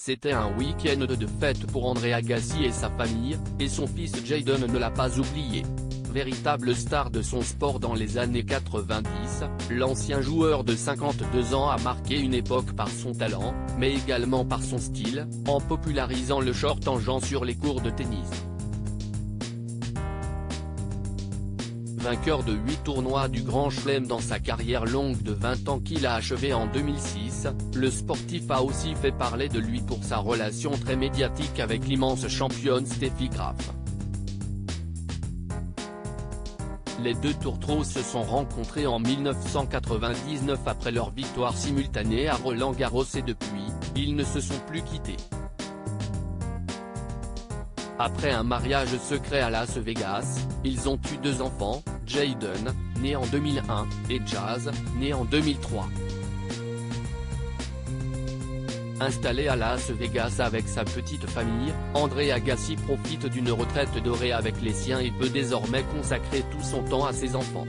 C'était un week-end de fête pour André Agassi et sa famille, et son fils Jayden ne l'a pas oublié. Véritable star de son sport dans les années 90, l'ancien joueur de 52 ans a marqué une époque par son talent, mais également par son style, en popularisant le short en jouant sur les courts de tennis. Vainqueur de 8 tournois du Grand Chelem dans sa carrière longue de 20 ans qu'il a achevée en 2006, le sportif a aussi fait parler de lui pour sa relation très médiatique avec l'immense championne Steffi Graf. Les deux tourtereaux se sont rencontrés en 1999 après leur victoire simultanée à Roland-Garros et depuis, ils ne se sont plus quittés. Après un mariage secret à Las Vegas, ils ont eu 2 enfants, Jayden, né en 2001, et Jazz, né en 2003. Installé à Las Vegas avec sa petite famille, André Agassi profite d'une retraite dorée avec les siens et peut désormais consacrer tout son temps à ses enfants.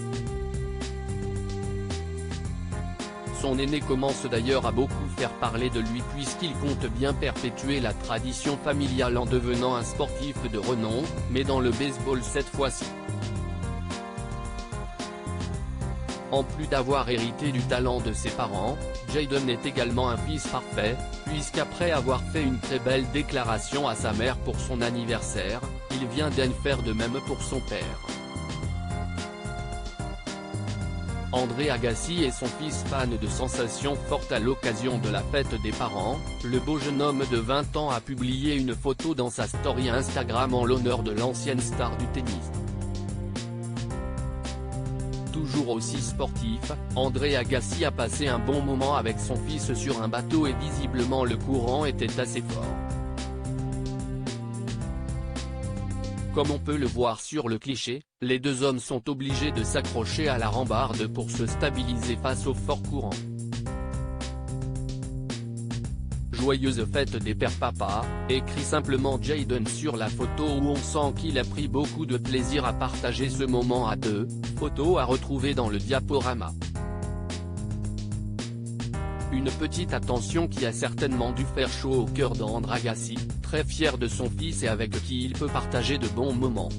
Son aîné commence d'ailleurs à beaucoup faire parler de lui puisqu'il compte bien perpétuer la tradition familiale en devenant un sportif de renom, mais dans le baseball cette fois-ci. En plus d'avoir hérité du talent de ses parents, Jayden est également un fils parfait, puisqu'après avoir fait une très belle déclaration à sa mère pour son anniversaire, il vient d'en faire de même pour son père. André Agassi et son fils fan de sensations fortes à l'occasion de la fête des parents, le beau jeune homme de 20 ans a publié une photo dans sa story Instagram en l'honneur de l'ancienne star du tennis. Toujours aussi sportif, André Agassi a passé un bon moment avec son fils sur un bateau et visiblement le courant était assez fort. Comme on peut le voir sur le cliché, les deux hommes sont obligés de s'accrocher à la rambarde pour se stabiliser face au fort courant. Joyeuse fête des pères papas, écrit simplement Jayden sur la photo où on sent qu'il a pris beaucoup de plaisir à partager ce moment à deux, photo à retrouver dans le diaporama. Une petite attention qui a certainement dû faire chaud au cœur d'André Agassi, très fier de son fils et avec qui il peut partager de bons moments.